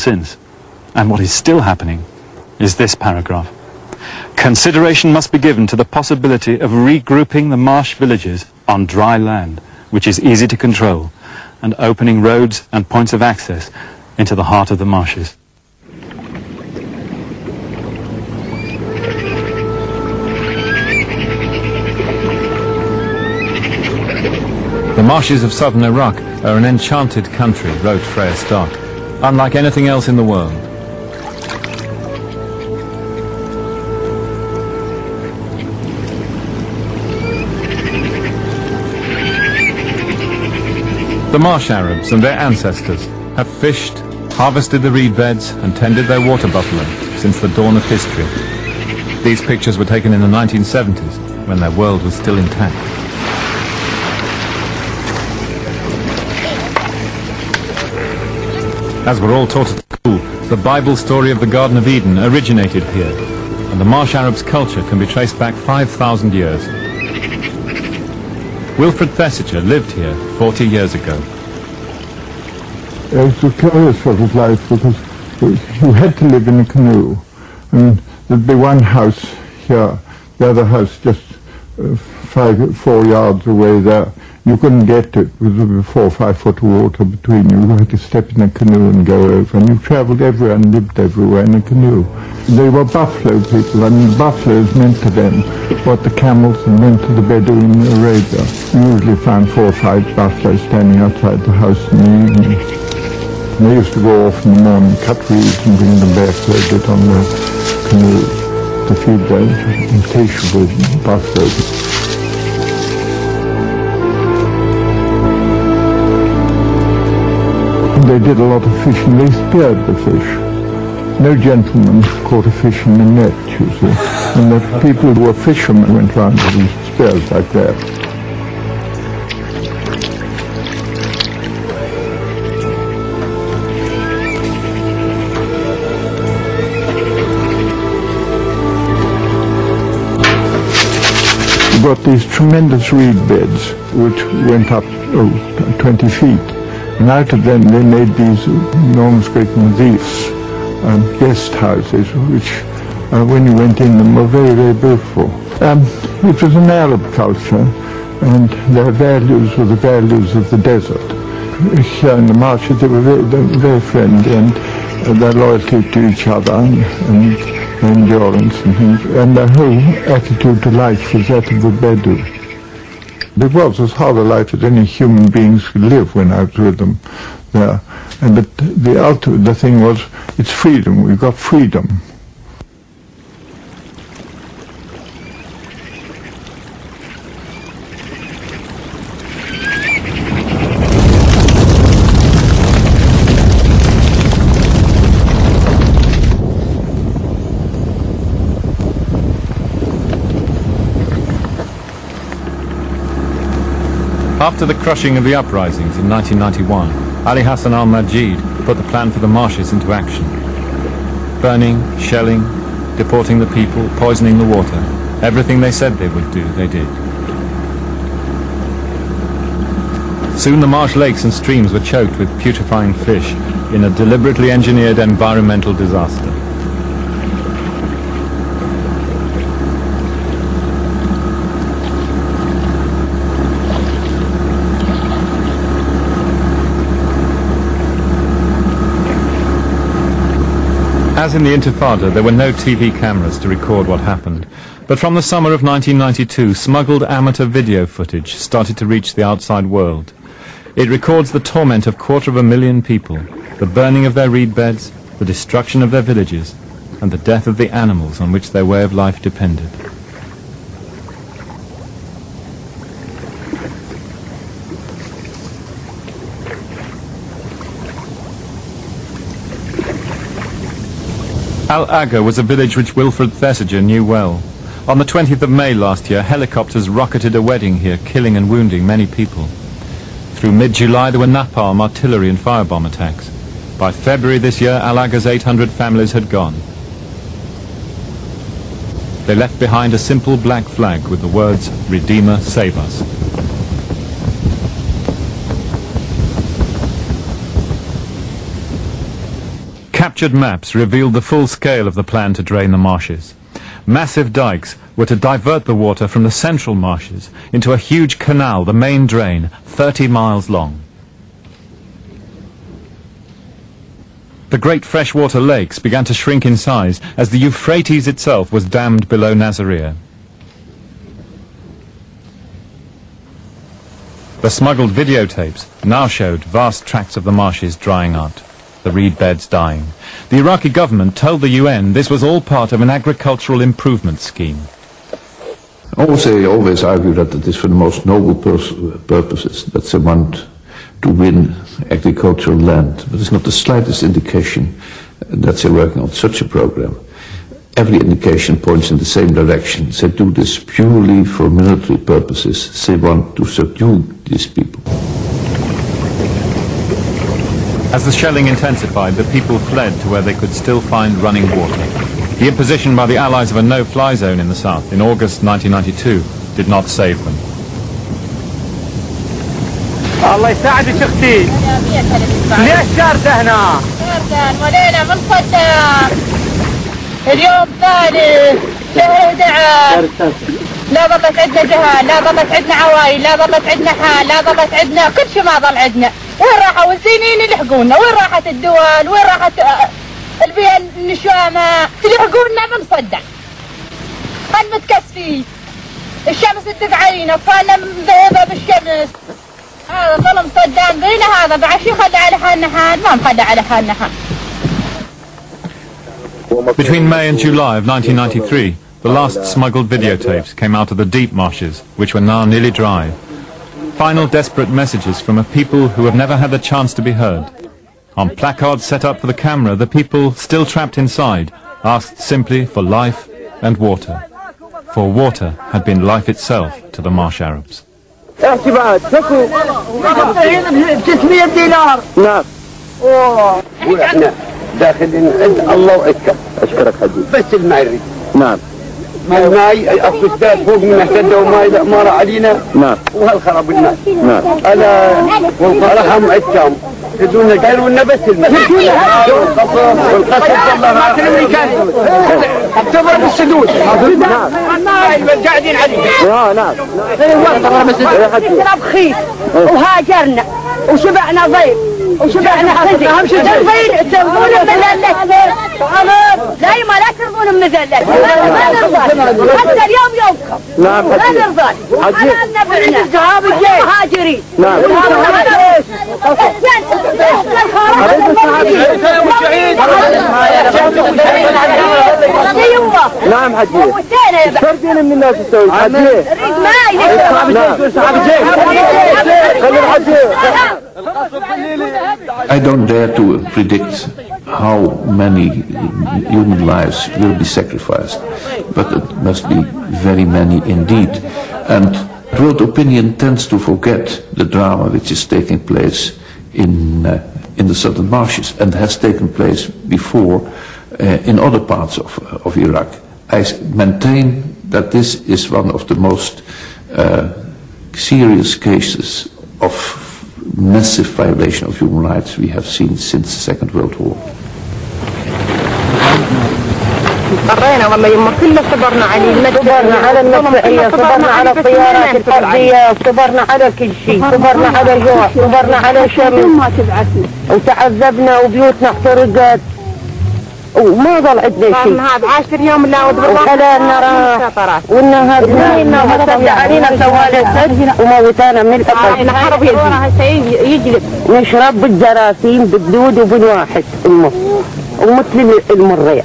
since. And what is still happening is this paragraph. Consideration must be given to the possibility of regrouping the marsh villages on dry land, which is easy to control, and opening roads and points of access into the heart of the marshes. The marshes of southern Iraq are an enchanted country, wrote Freya Stark, unlike anything else in the world. The marsh Arabs and their ancestors have fished, harvested the reed beds and tended their water buffalo since the dawn of history. These pictures were taken in the 1970s when their world was still intact. As we're all taught at school, the Bible story of the Garden of Eden originated here, and the marsh Arabs' culture can be traced back 5,000 years. Wilfred Thesiger lived here 40 years ago. It's a curious sort of life because you had to live in a canoe, and there'd be one house here, the other house just 4 yards away there. You couldn't get to it because there was 4 or 5 foot of water between you. You had to step in a canoe and go over, and you travelled everywhere and lived everywhere in a canoe. They were buffalo people, and buffaloes meant to them what the camels meant to the Bedouin in Arabia. You usually found 4 or 5 buffaloes standing outside the house in the evening. And they used to go off in the morning, cut reeds and bring them back loaded on the canoes to feed their insatiable buffaloes. They did a lot of fishing. They speared the fish. No gentleman caught a fish in a net, you see. And the people who were fishermen went round with these spears like that. You got these tremendous reed beds which went up 20 feet. And out of them they made these enormous great mazifs, guest houses, which when you went in them were very, very beautiful. It was an Arab culture, and their values were the values of the desert. Here in the marshes they were very friendly, and their loyalty to each other and their endurance and things, and their whole attitude to life was that of the Bedouin. It was as hard a life as any human beings could live when I was with them there. But the thing was, it's freedom. We've got freedom. After the crushing of the uprisings in 1991, Ali Hassan al-Majid put the plan for the marshes into action. Burning, shelling, deporting the people, poisoning the water. Everything they said they would do, they did. Soon the marsh lakes and streams were choked with putrefying fish in a deliberately engineered environmental disaster. As in the Intifada, there were no TV cameras to record what happened. But from the summer of 1992, smuggled amateur video footage started to reach the outside world. It records the torment of 250,000 people, the burning of their reed beds, the destruction of their villages, and the death of the animals on which their way of life depended. Al-Agha was a village which Wilfred Thesiger knew well. On the 20th of May last year, helicopters rocketed a wedding here, killing and wounding many people. Through mid-July there were napalm, artillery and firebomb attacks. By February this year, Al-Agha's 800 families had gone. They left behind a simple black flag with the words, "Redeemer, save us." Captured maps revealed the full scale of the plan to drain the marshes. Massive dikes were to divert the water from the central marshes into a huge canal, the main drain, 30 miles long. The great freshwater lakes began to shrink in size as the Euphrates itself was dammed below Nasiriyah. The smuggled videotapes now showed vast tracts of the marshes drying out, the reed beds dying. The Iraqi government told the UN this was all part of an agricultural improvement scheme. I always argue that it is for the most noble purposes that they want to win agricultural land, but there's not the slightest indication that they're working on such a program. Every indication points in the same direction. They do this purely for military purposes. They want to subdue these people. As the shelling intensified, the people fled to where they could still find running water. The imposition by the Allies of a no-fly zone in the south in August 1992 did not save them. الله يساعدك اختي. ليش شارده هنا؟ شارده ولينا من صدام. اليوم ثالث شهد عام. لا ضلت عندنا جهال، لا ضلت عندنا عوايل، لا ضلت عندنا حال، لا ضلت عندنا كل شيء ما ضل عندنا. وين راحوا الزينين يلحقونا؟ وين راحت الدول؟ وين راحت البيئة النشامة؟ تلحقونا من صدام. خل متكسفين. الشمس تدق علينا، صارنا مذهبة بالشمس. هذا ظلم صدام بينا، هذا بعد شي خلى على حالنا حال، ما مخلى على حالنا حال. Between May and July of 1993, the last smuggled videotapes came out of the deep marshes, which were now nearly dry. Final desperate messages from a people who have never had the chance to be heard. On placards set up for the camera, the people, still trapped inside, asked simply for life and water. For water had been life itself to the marsh Arabs. احتباس تكو 600 دينار. نعم. واحنا داخلين عند الله واشكر. اشكرك حبيبي. بس الماء يريد. نعم. الماء اكو سداد فوق من اهتدوا ماء الاماره علينا. نعم. وهالخرب الماء. نعم. انا والرحم عدتهم. يدونا قالوا لنا بس الماء. والقصب والله ما تلمي كان. اعتبر بالسدود. نعم. قاعدين عليه. نعم. نشرب خيط وهاجرنا وشبعنا ضيف وشبعنا خزي. ترضون مذلة. دايما لا ترضون مذلة. ما نرضى. حتى اليوم يومكم. نعم. ما نرضى. حلالنا بعنا. مهاجرين. نعم. نعم حجي. تردين من الناس تسوي حجي. I don't dare to predict how many human lives will be sacrificed, but it must be very many indeed. And world opinion tends to forget the drama which is taking place in the southern marshes and has taken place before in other parts of Iraq. I maintain that this is one of the most serious cases of massive violation of human rights we have seen since the Second World War. اضطرينا والله يما كله صبرنا عليه. صبرنا على المدفعية، صبرنا على الطيارات الحربية، صبرنا على كل شيء، صبرنا على الجوع، صبرنا على الشمس وتعذبنا وبيوتنا احترقت وما ضل عندنا شيء. هذا 10 يوم لا وحلالنا راح والنهار صد علينا سوالف وموتانا من الأقل. الحرب يجلب نشرب بالجراثيم بالدود وبالواحد أمه ومثل المرية.